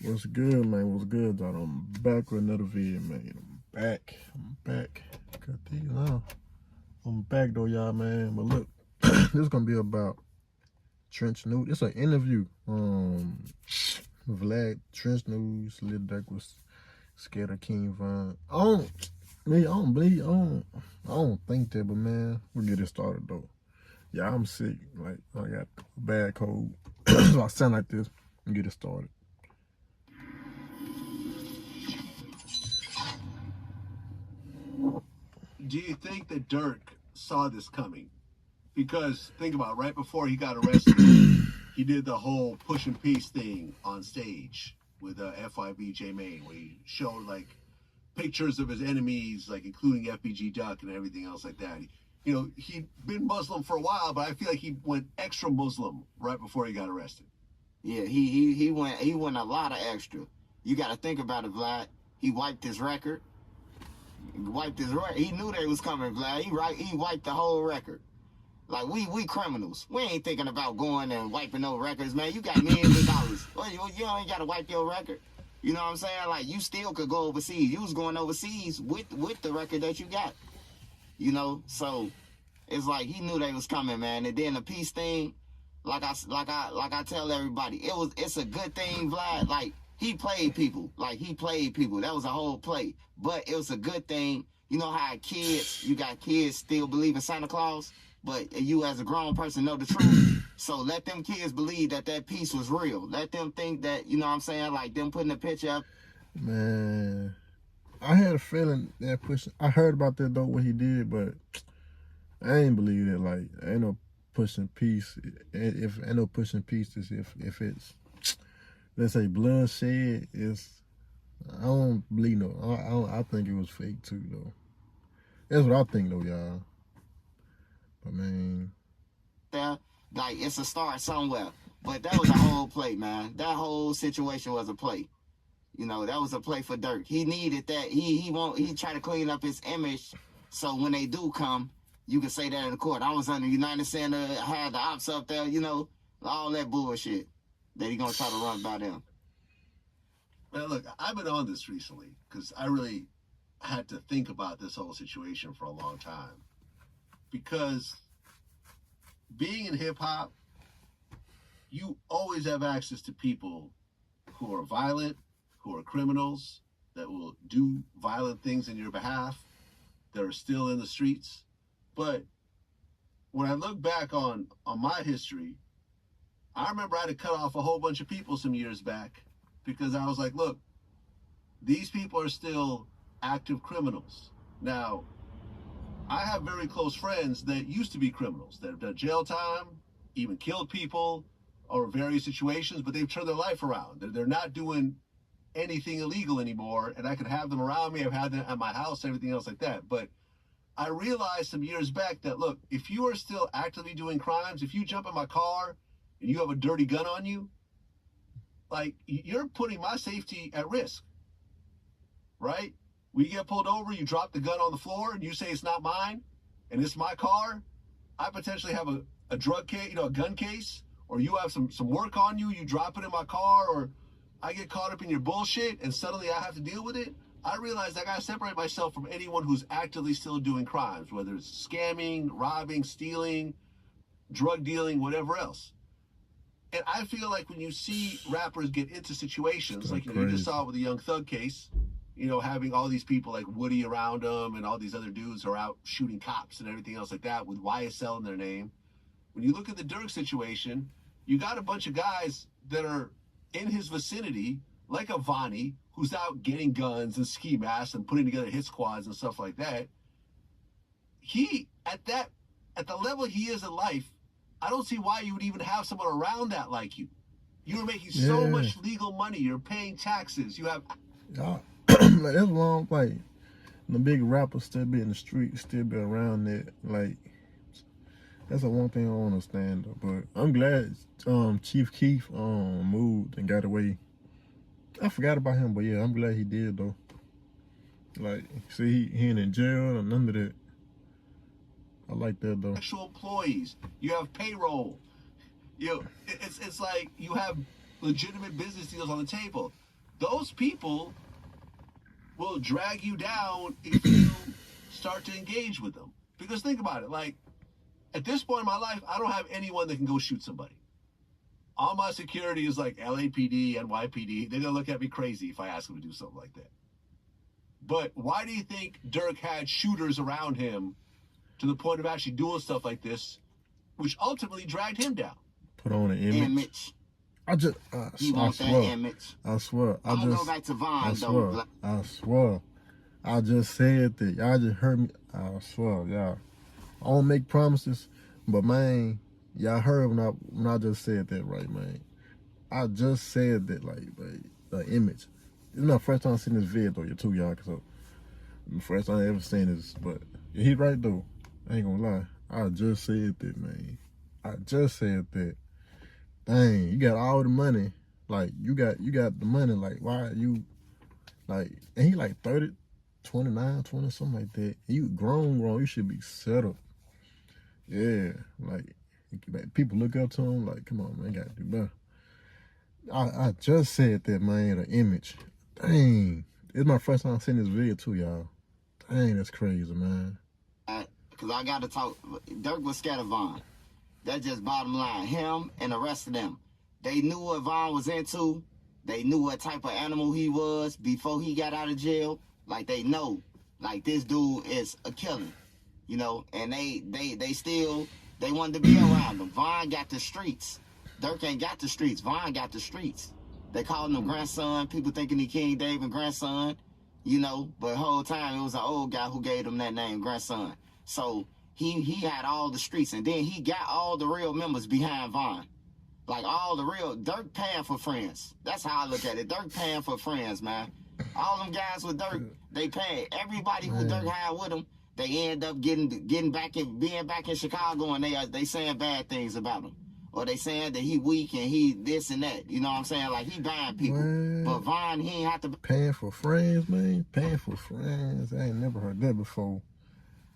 What's good, man? What's good, dog? I'm back with another video, man. I'm back. Cut these out. I'm back, though, y'all, man. But look, this is going to be about Trench News. It's an interview. Vlad, Trench News, Lil Durk was scared of King Von. I don't think that, but, man, we'll get it started, though. Yeah, I'm sick. Like, I got a bad cold. So I sound like this and get it started. Do you think that Durk saw this coming? Because think about it, right before he got arrested, he did the whole push and peace thing on stage with FYB J Main, where he showed like pictures of his enemies, like including FBG Duck and everything else like that. You know, he'd been Muslim for a while, but I feel like he went extra Muslim right before he got arrested. Yeah, he went a lot of extra. You got to think about it, Vlad. He wiped his record. He knew they was coming, Vlad. He wiped the whole record. Like we criminals. We ain't thinking about going and wiping no records, man. You got millions of dollars. Well, you ain't got to wipe your record. You know what I'm saying? Like, you still could go overseas. You was going overseas with the record that you got. You know, so it's like he knew they was coming, man. And then the peace thing, like I tell everybody, it's a good thing, Vlad. Like, he played people. That was a whole play. But it was a good thing. You know how you got kids still believe in Santa Claus, but you as a grown person know the truth. So let them kids believe that peace was real. Let them think that, you know what I'm saying, like them putting a picture up. Man, I had a feeling that I heard about that though, what he did, but I ain't believe it. Like, ain't no pushing peace. If ain't no pushing peace, is if it's, let's say, bloodshed, I don't believe no. I think it was fake too though. That's what I think though, y'all. I mean, Yeah, like, it's a start somewhere. But that was a whole play, man. That whole situation was a play. You know, that was a play for Durk. He needed that. He tried to clean up his image, so when they do come, you can say that in the court. I was under United Center, had the ops up there, you know, all that bullshit that he gonna try to run by them. Man, look, I've been on this recently because I really had to think about this whole situation for a long time. Because being in hip hop, you always have access to people who are violent, who are criminals, that will do violent things in your behalf, that are still in the streets. But when I look back on my history, I remember I had to cut off a whole bunch of people some years back because I was like, look, these people are still active criminals. Now, I have very close friends that used to be criminals, that have done jail time, even killed people, or various situations, but they've turned their life around. They're not doing anything illegal anymore, and I could have them around me. I've had them at my house, everything else like that. But I realized some years back that, look, if you are still actively doing crimes, if you jump in my car and you have a dirty gun on you, like, you're putting my safety at risk, right? We get pulled over, you drop the gun on the floor, and you say it's not mine, and it's my car. I potentially have a drug case, a gun case, or you have some work on you, you drop it in my car, or I get caught up in your bullshit, and suddenly I have to deal with it. I realized I gotta separate myself from anyone who's actively still doing crimes, whether it's scamming, robbing, stealing, drug dealing, whatever else. And I feel like when you see rappers get into situations, like you just saw with the Young Thug case, having all these people like Woody around them and all these other dudes are out shooting cops and everything else like that with YSL in their name. When you look at the Durk situation, you got a bunch of guys that are in his vicinity, like a Vonnie, who's out getting guns and ski masks and putting together hit squads and stuff like that. He, at the level he is in life, I don't see why you would even have someone around that like you. You're making so much legal money. You're paying taxes. You have... like, that's wrong. Like, the big rappers still be in the street, still be around it. Like, that's the one thing I don't understand though. But I'm glad Chief Keef moved and got away. I forgot about him, but yeah, I'm glad he did though. Like, see, he ain't in jail or none of that. I like that though. Actual employees, you have payroll. It's like you have legitimate business deals on the table. those people will drag you down if you start to engage with them. Because think about it, like, at this point in my life, I don't have anyone that can go shoot somebody. All my security is like LAPD, NYPD. They're gonna look at me crazy if I ask them to do something like that. But why do you think Durk had shooters around him to the point of actually doing stuff like this, which ultimately dragged him down? Put on an image. I just, he wants that image. I swear. I'll go back to Vaughn, though. I swear. I just said that. Y'all just heard me. I swear, y'all. I don't make promises, but man, y'all heard when I just said that, right, man. I just said that, like the image. This is my first time seeing this video, though, too, y'all. So, the first time I ever seen this, but he right, though. I ain't gonna lie. I just said that, man. I just said that. Dang, you got all the money. Like, you got the money. Like, why you, like, and he like 30, 29, 20, something like that. You grown. You should be settled. Yeah, like, people look up to him, like, come on, man, gotta do better. I just said that, man, the image. Dang, it's my first time seeing this video, too, y'all. Dang, that's crazy, man. Because I got to talk, Durk was scared of Vaughn. That's just bottom line. Him and the rest of them. They knew what Vaughn was into. They knew what type of animal he was before he got out of jail. Like, they know, like, this dude is a killer, you know, and they wanted to be around him. Vaughn got the streets. Durk ain't got the streets. Vaughn got the streets. They called him grandson. People thinking he King David grandson, you know, but the whole time it was an old guy who gave him that name, grandson. So he had all the streets, and then he got all the real members behind Vaughn. Like, all the real, Durk paying for friends. That's how I look at it. Durk paying for friends, man. All them guys with Durk, they pay. Everybody who Durk had with him, they end up being back in Chicago, and they saying bad things about him. Or they saying that he weak and he this and that. You know what I'm saying? Like, he buying people. Man. But Vaughn, he ain't have to. Paying for friends, man. Paying for friends. I ain't never heard that before.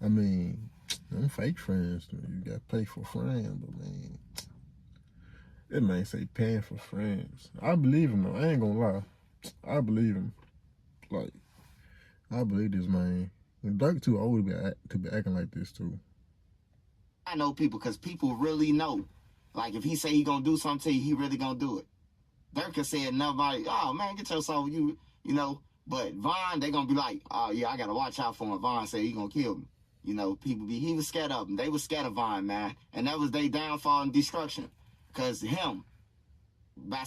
I mean, them fake friends, you got to pay for friends, but man, it man say paying for friends. I believe him, though. I ain't gonna lie. I believe him. Like, I believe this, man. And Durk too old to be acting like this, too. I know people, because people really know. Like, if he say he gonna do something to you, he really gonna do it. Durk said nobody, oh, man, get yourself, you know. But Vaughn, they gonna be like, oh, yeah, I gotta watch out for him. Vaughn said he gonna kill me. You know, he was scared of him. They was scared of Vaughn, man. And that was their downfall and destruction. Because him, by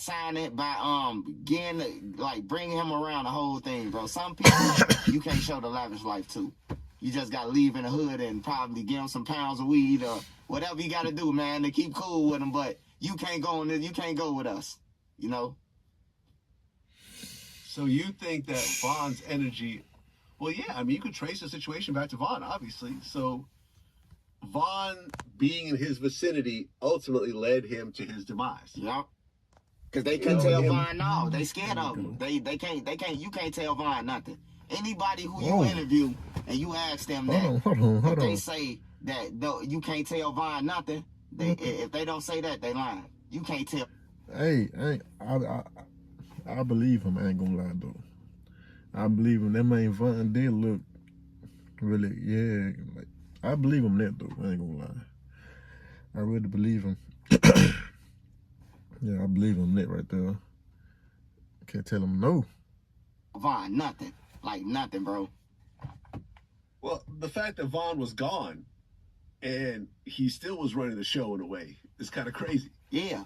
getting, like, bringing him around the whole thing, bro. Some people, you can't show the lavish life to. You just got to leave in the hood and probably give them some pounds of weed or whatever you got to do, man, to keep cool with them. But you can't go with us, you know? So you think that Vaughn's energy... Well, yeah, I mean, you could trace the situation back to Vaughn, obviously. So Vaughn being in his vicinity ultimately led him to his demise. Yep. Because they couldn't tell Vaughn no. They scared of him. You can't tell Vaughn nothing. Anybody who you interview and you ask them hold on. They say that you can't tell Vaughn nothing, if they don't say that, they lying. You can't tell. Hey, I believe him. I ain't gonna lie, though. I believe him. That man Vaughn did look really, yeah. Like, I believe him that, though. I ain't gonna lie. I really believe him. Yeah, I believe him that right there. Can't tell him no. Vaughn, nothing. Like, nothing, bro. Well, the fact that Vaughn was gone and he still was running the show in a way is kind of crazy. Yeah.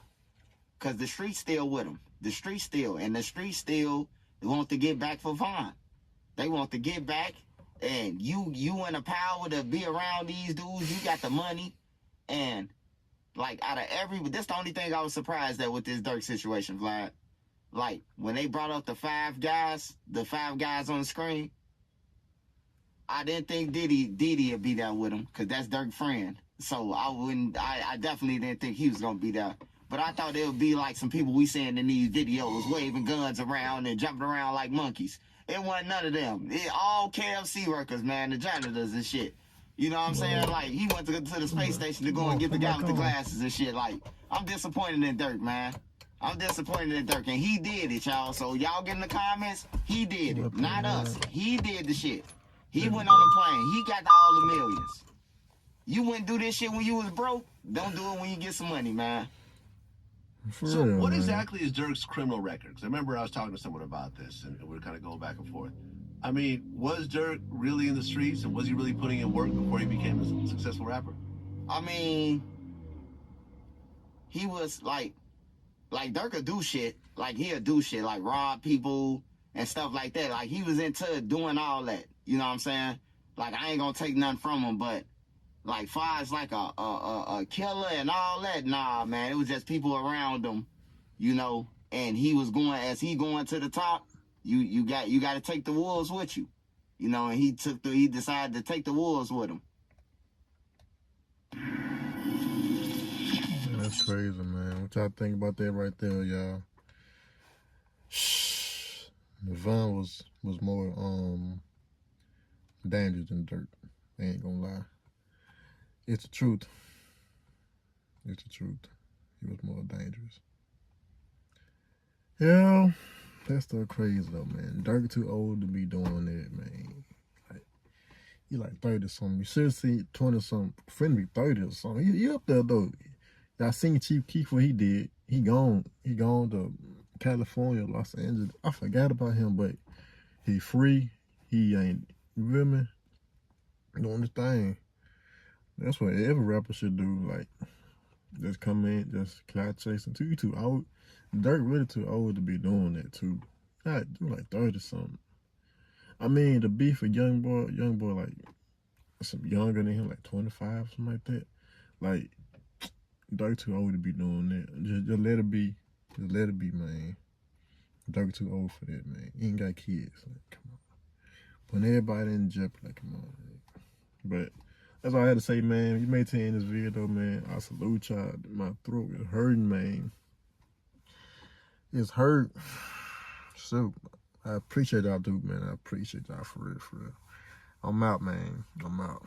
Because the street's still with him. The street still want to get back for Vaughn. They want to get back, and you in the power to be around these dudes. You got the money, and like out of this the only thing I was surprised at with this Durk situation, Vlad. Like, when they brought up the five guys on the screen, I didn't think Diddy would be there with him, because that's Durk's friend. So I definitely didn't think he was gonna be there. But I thought it would be like some people we seeing in these videos waving guns around and jumping around like monkeys. It wasn't none of them. All KFC workers, man, the janitors and shit. You know what I'm saying? Like, he went to the space station to go and get the guy with the glasses and shit. Like, I'm disappointed in Durk, man. I'm disappointed in Durk, and he did it, y'all. So y'all get in the comments, he did it, not us. He did the shit. He went on the plane. He got all the millions. You wouldn't do this shit when you was broke. Don't do it when you get some money, man. So what exactly is Durk's criminal record? Because I remember I was talking to someone about this, and we were kind of going back and forth. I mean, was Durk really in the streets, and was he really putting in work before he became a successful rapper? I mean, he was like Durk will do shit. Like, he'll do shit, like rob people and stuff like that. Like, he was into doing all that. You know what I'm saying? Like, I ain't gonna take nothing from him, but like, far as like a killer and all that, nah, man. It was just people around him, you know. And he was as he going to the top. You got to take the wolves with you, you know. And he decided to take the wolves with him. That's crazy, man. What y'all think about that right there, y'all? Devon was more dangerous than Durk. I ain't gonna lie. It's the truth. It's the truth. He was more dangerous. Yeah, that's still crazy though, man. Durk too old to be doing that, man. Like, he like 30-something. You should see 20-something. Friend be 30 or something. He up there though. Y'all seen Chief Keef what he did. He gone to California, Los Angeles. I forgot about him, but he free. He ain't, you feel me? Doing his thing. That's what every rapper should do. Like, just come in, just clout chasing. You too old. Durk really too old to be doing that too. God, do like 30-something. I mean, the beef with young boy like some younger than him, like 25, something like that. Like, Durk too old to be doing that. Just let it be. Just let it be, man. Durk too old for that, man. He ain't got kids. Like, come on. Putting everybody in jeopardy, like, come on. Man. But that's all I had to say, man. You made it to the end of this video, man. I salute y'all. My throat is hurting, man. It's hurt. So, I appreciate y'all, dude, man. I appreciate y'all for real, for real. I'm out, man. I'm out.